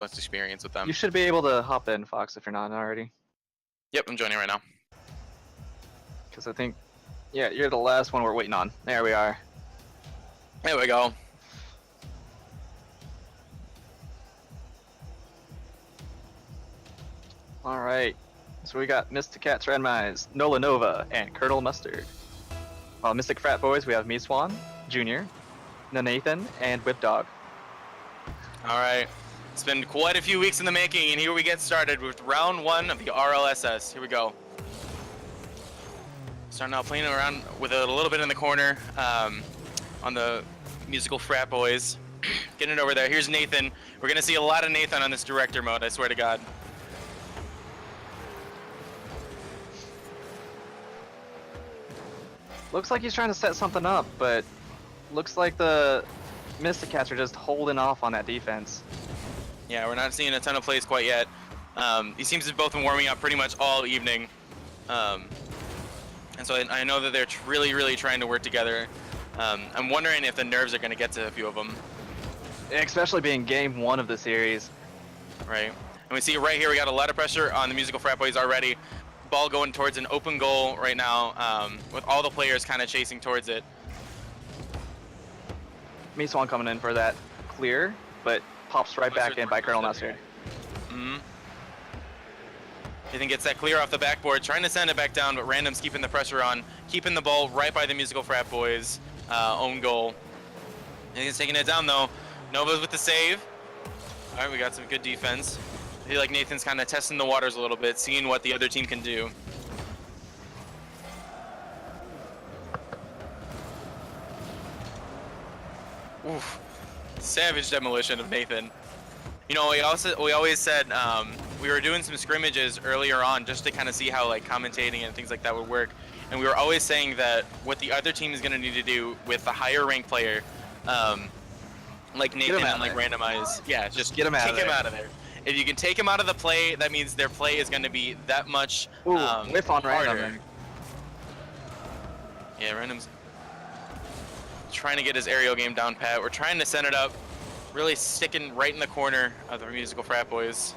most experience with them. You should be able to hop in, Fox, if you're not already. Yep, I'm joining right now. Because I think, yeah, you're the last one we're waiting on. There we are. There we go. All right. So we got Mysticats randomized, Nola Nova, and Colonel Mustard. While Mystic Frat Boys, we have Me Swan, Junior, Nathan, and Whip Dog. All right. It's been quite a few weeks in the making, and here we get started with round 1 of the RLSS. Here we go. Starting out playing around with it a little bit in the corner on the musical Frat Boys. Getting it over there. Here's Nathan. We're going to see a lot of Nathan on this director mode, I swear to God. Looks like he's trying to set something up, but looks like the Mysticats are just holding off on that defense. Yeah, we're not seeing a ton of plays quite yet. These teams have both been warming up pretty much all evening. And so I know that they're really, really trying to work together. I'm wondering if the nerves are going to get to a few of them. Especially being game 1 of the series. Right. And we see right here, we got a lot of pressure on the musical Frat Boys already. Ball going towards an open goal right now, with all the players kind of chasing towards it. Me Swan coming in for that clear, but pops right back in by Colonel Mustard. Nathan gets that clear off the backboard, trying to send it back down, but Random's keeping the pressure on, keeping the ball right by the musical Frat Boys' own goal. Nathan's taking it down though. Nova's with the save. All right, we got some good defense. I feel like Nathan's kind of testing the waters a little bit, seeing what the other team can do. Oof. Savage demolition of Nathan. You know, we always said we were doing some scrimmages earlier on just to kind of see how like commentating and things like that would work. And we were always saying that what the other team is going to need to do with the higher ranked player, like Nathan and like randomize, yeah, just get him out take him out of there. If you can take him out of the play, that means their play is going to be that much whiff on harder. Random. Yeah, Random's trying to get his aerial game down pat. We're trying to set it up, really sticking right in the corner of the musical Frat Boys.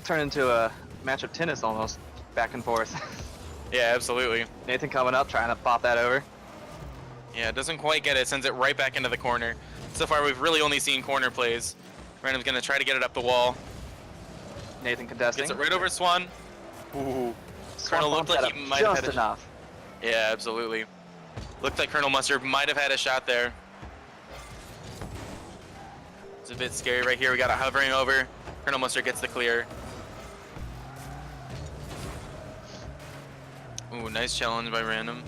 Turned into a match of tennis almost, back and forth. Yeah, absolutely. Nathan coming up, trying to pop that over. Yeah, doesn't quite get it, sends it right back into the corner. So far, we've really only seen corner plays. Random's going to try to get it up the wall. Nathan contesting. Gets it right over Swan. Ooh. Colonel looked like he might have had enough. Yeah, absolutely. Looked like Colonel Mustard might have had a shot there. It's a bit scary right here. We got it hovering over. Colonel Mustard gets the clear. Ooh, nice challenge by Random.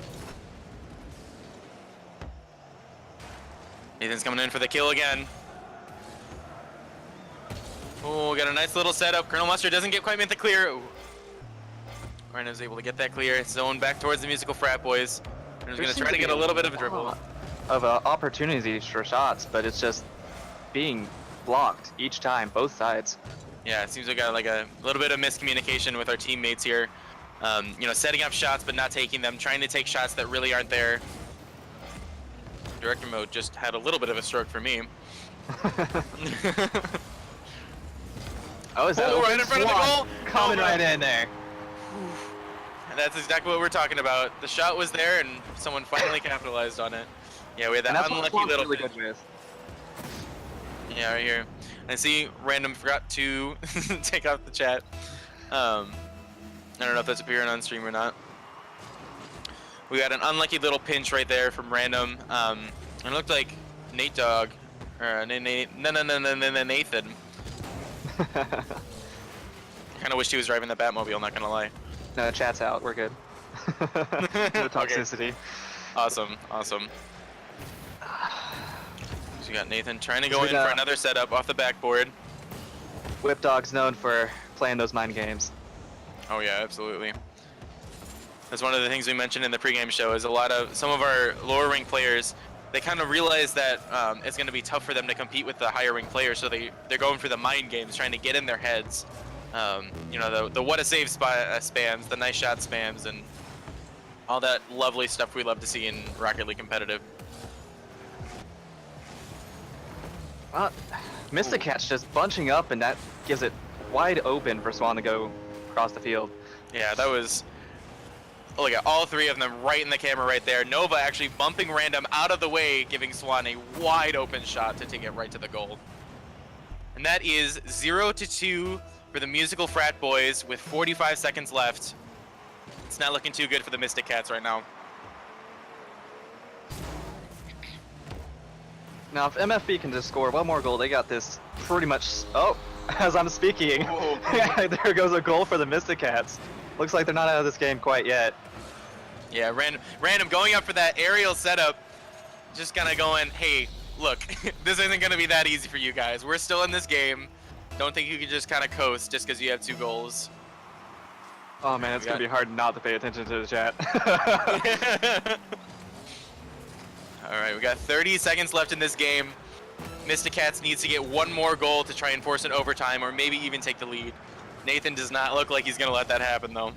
Nathan's coming in for the kill again. Oh, got a nice little setup. Colonel Mustard doesn't get quite the clear. Ooh. Random's able to get that clear. Zone back towards the musical Frat Boys. Random's going to try to get a little bit of a dribble. Of opportunities for shots, but it's just being blocked each time, both sides. Yeah, it seems we got like a little bit of miscommunication with our teammates here. You know, setting up shots but not taking them, trying to take shots that really aren't there. Director mode just had a little bit of a stroke for me. Oh, is that right in front of the goal? Coming right in there. And that's exactly what we're talking about. The shot was there and someone finally capitalized on it. Yeah, we had that unlucky little really good with. Yeah, right here. I see Random forgot to take off the chat. I don't know if that's appearing on stream or not. We got an unlucky little pinch right there from Random. It looked like Nate Dog, or Nathan. Kind of wished he was driving the Batmobile, not gonna lie. No, the chat's out. We're good. No toxicity. Okay. Awesome, awesome. So you got Nathan trying to go in for another setup off the backboard. Whip Dog's known for playing those mind games. Oh yeah, absolutely. That's one of the things we mentioned in the pregame show is some of our lower ranked players, they kind of realize that it's going to be tough for them to compete with the higher ranked players, so they're going for the mind games, trying to get in their heads. You know, the what a save spams, the nice shot spams, and all that lovely stuff we love to see in Rocket League competitive. Mysticats just bunching up, and that gives it wide open for Swan to go across the field. Yeah, that was. Oh, look at all three of them right in the camera right there. Nova actually bumping Random out of the way, giving Swan a wide open shot to take it right to the goal. And that is 0-2 for the Musical Frat Boys with 45 seconds left. It's not looking too good for the Mysticats right now. Now, if MFB can just score one more goal, they got this pretty much. Oh, as I'm speaking, there goes a goal for the Mysticats. Looks like they're not out of this game quite yet. Yeah, Random going up for that aerial setup. Just kind of going, hey, look, this isn't going to be that easy for you guys. We're still in this game. Don't think you can just kind of coast just because you have 2 goals. Oh man, it's going to be hard not to pay attention to the chat. All right, we got 30 seconds left in this game. Mysticats needs to get one more goal to try and force an overtime or maybe even take the lead. Nathan does not look like he's going to let that happen, though.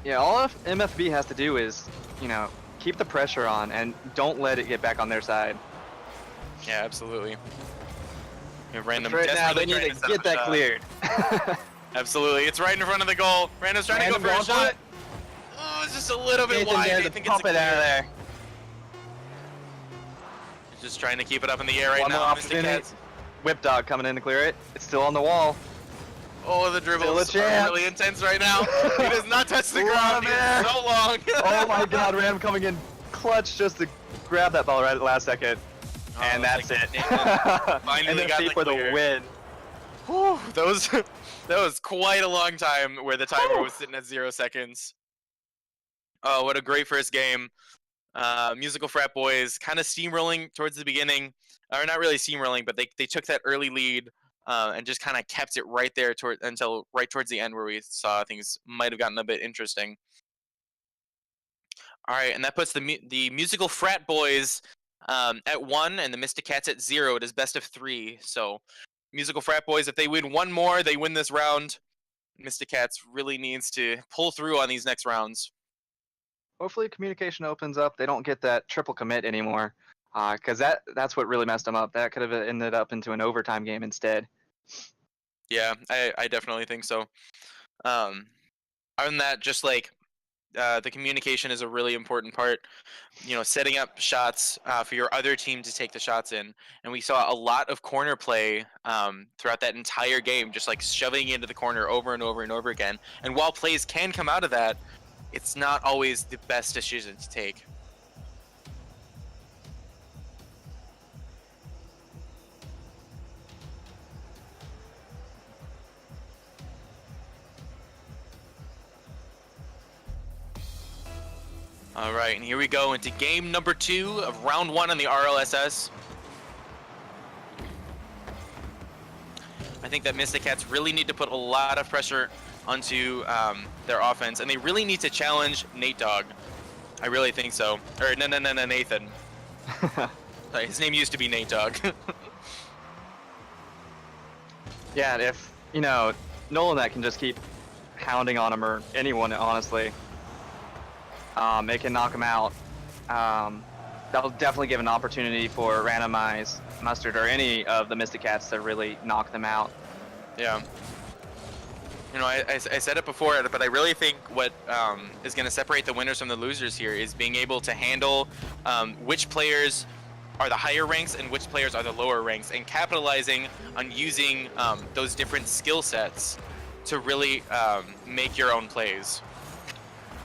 Yeah, all MFB has to do is, you know, keep the pressure on and don't let it get back on their side. Yeah, absolutely. Yeah, Random right now, they desperately need trying to get that shot. cleared. Absolutely, it's right in front of the goal. Random's trying to go for a shot. Oh, it's just a little bit Nathan wide. there I to think pump it's it out of there. Just trying to keep it up in the air right One more now. opportunity. Mysticats. Whip Dog coming in to clear it. It's still on the wall. Oh, the dribbles Still a are chance. really intense right now. He does not touch the Love ground. it. So long. Oh my God, Ram coming in clutch just to grab that ball right at the last second. Oh, And that's like it. finally got MFB the for the clear. win. Whew, that was quite a long time where the timer was sitting at 0 seconds. Oh, what a great first game. Musical Frat Boys kind of steamrolling towards the beginning. Or not really steamrolling, but they took that early lead and just kind of kept it right there until right towards the end where we saw things might have gotten a bit interesting. All right, and that puts the Musical Frat Boys at 1 and the Mysticats at 0. It is best of 3. So Musical Frat Boys, if they win one more, they win this round. Mysticats really needs to pull through on these next rounds. Hopefully communication opens up. They don't get that triple commit anymore. Because that's what really messed them up. That could have ended up into an overtime game instead. Yeah, I definitely think so. Other than that, just like the communication is a really important part. You know, setting up shots for your other team to take the shots in. And we saw a lot of corner play throughout that entire game, just like shoving into the corner over and over and over again. And while plays can come out of that, it's not always the best decision to take. All right, and here we go into game number 2 of round 1 on the RLSS. I think that Mysticats really need to put a lot of pressure onto their offense, and they really need to challenge Nate Dogg. I really think so. Or no, Nathan. Sorry, his name used to be Nate Dogg. Yeah, if, you know, Nolan that can just keep hounding on him, or anyone, honestly, it can knock him out. That'll definitely give an opportunity for Randomize, Mustard, or any of the Mysticats to really knock them out. Yeah. You know, I said it before, but I really think what is going to separate the winners from the losers here is being able to handle which players are the higher ranks and which players are the lower ranks, and capitalizing on using those different skill sets to really make your own plays.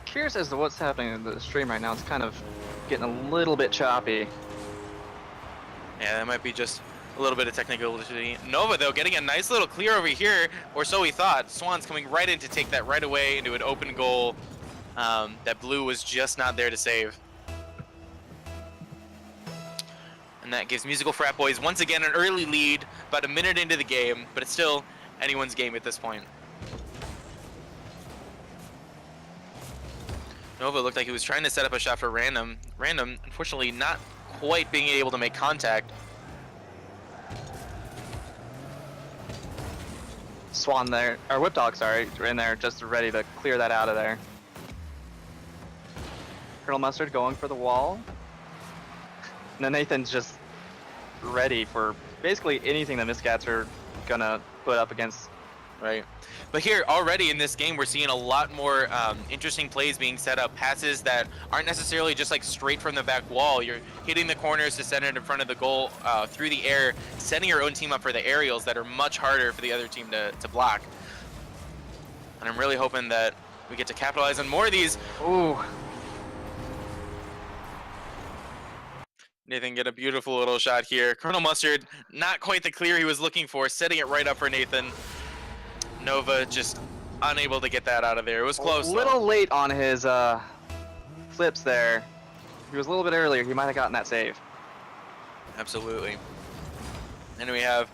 Curious as to what's happening in the stream right now. It's kind of getting a little bit choppy. Yeah, that might be just a little bit of technical difficulty. Nova, though, getting a nice little clear over here, or so we thought. Swan's coming right in to take that right away into an open goal that Blue was just not there to save. And that gives Musical Frat Boys once again an early lead, about a minute into the game, but it's still anyone's game at this point. Nova looked like he was trying to set up a shot for Random. Random, unfortunately, not quite being able to make contact. Swan there, or Whip Dog, sorry, in there, just ready to clear that out of there. Colonel Mustard going for the wall. And then Nathan's just ready for basically anything that Mysticats are gonna put up against. Right. But here, already in this game, we're seeing a lot more interesting plays being set up. Passes that aren't necessarily just like straight from the back wall. You're hitting the corners to center it in front of the goal through the air, setting your own team up for the aerials that are much harder for the other team to block. And I'm really hoping that we get to capitalize on more of these. Ooh. Nathan get a beautiful little shot here. Colonel Mustard, not quite the clear he was looking for, setting it right up for Nathan. Nova just unable to get that out of there. It was close. A little late on his flips there. If he was a little bit earlier, he might have gotten that save. Absolutely. And we have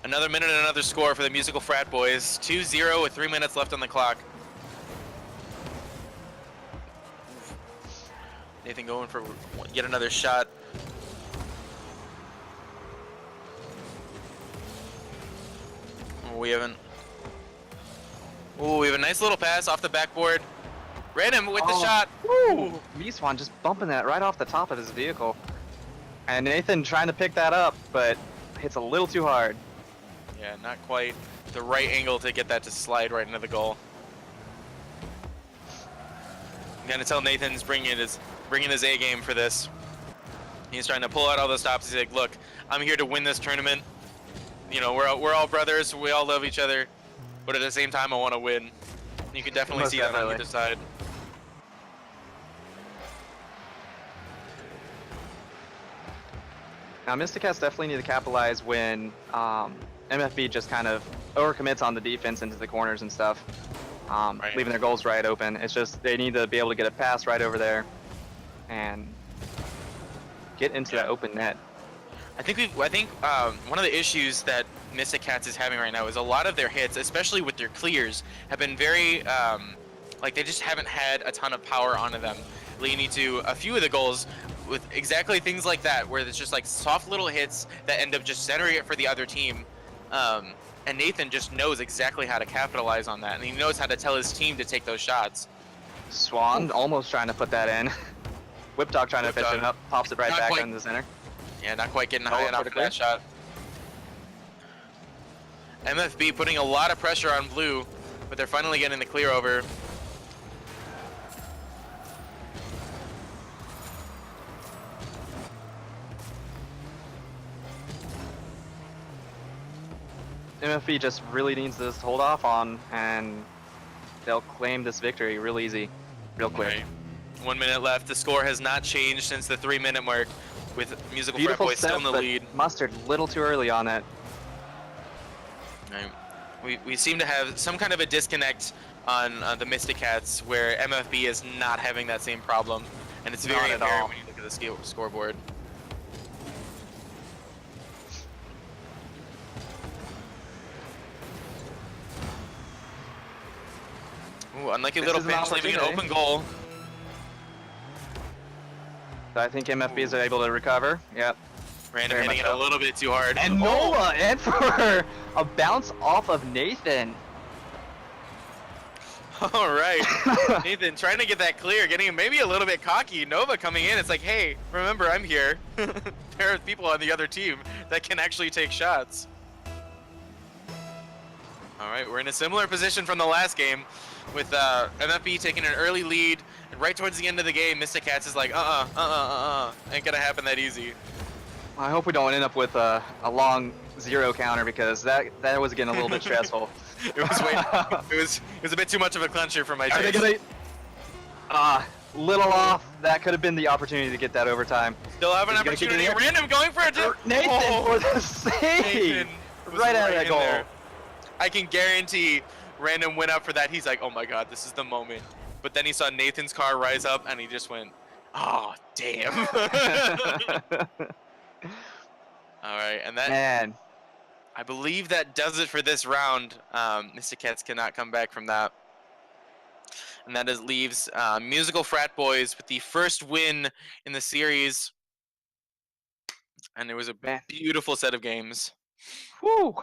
another minute and another score for the Musical Frat Boys. 2-0 with 3 minutes left on the clock. Nathan going for yet another shot. We haven't. Ooh, we have a nice little pass off the backboard. Random with the shot. Woo! V-Swan just bumping that right off the top of his vehicle. And Nathan trying to pick that up, but hits a little too hard. Yeah, not quite the right angle to get that to slide right into the goal. I'm gonna tell Nathan's bringing his A game for this. He's trying to pull out all the stops. He's like, look, I'm here to win this tournament. You know, we're all brothers. We all love each other. But at the same time, I want to win. You can definitely see that on either side. Now, Mysticats definitely need to capitalize when MFB just kind of overcommits on the defense into the corners and stuff, leaving their goals right open. It's just they need to be able to get a pass right over there and get into that open net. I think one of the issues that Mysticats is having right now is a lot of their hits, especially with their clears, have been very like they just haven't had a ton of power onto them, leading to a few of the goals with exactly things like that, where it's just like soft little hits that end up just centering it for the other team. And Nathan just knows exactly how to capitalize on that, and he knows how to tell his team to take those shots. Swan almost trying to put that in. Whip Dog trying to pitch it up, pops it right back in the center. Yeah, not quite getting high enough for that shot. MFB putting a lot of pressure on blue, but they're finally getting the clear over. MFB just really needs to hold off on, and they'll claim this victory real easy, real quick. Right. 1 minute left. The score has not changed since the 3 minute mark, with Musical Frat Boys still in the lead. Mustard a little too early on it. Right. We seem to have some kind of a disconnect on the Mysticats, where MFB is not having that same problem, and it's very apparent when you look at the scoreboard. Ooh, unlucky little pinch, leaving an open goal. I think MFB is able to recover. Yep. Random hitting it a little bit too hard. And Nola, and for a bounce off of Nathan. All right. Nathan trying to get that clear, getting maybe a little bit cocky. Nova coming in. It's like, hey, remember, I'm here. There are people on the other team that can actually take shots. All right, we're in a similar position from the last game, with MFB taking an early lead, and right towards the end of the game, Mysticats is like, ain't gonna happen that easy. I hope we don't end up with a long 0 counter, because that was getting a little bit stressful. it was a bit too much of a clincher for my taste. Little off. That could have been the opportunity to get that overtime. Still have an opportunity. Random going for it. Nathan for the save. Right out of that goal. There. I can guarantee Random went up for that. He's like, oh my god, this is the moment. But then he saw Nathan's car rise up, and he just went, oh, damn. All right, and that... Man. I believe that does it for this round. Mysticats cannot come back from that. And that leaves Musical Frat Boys with the first win in the series. And it was a beautiful set of games. Woo!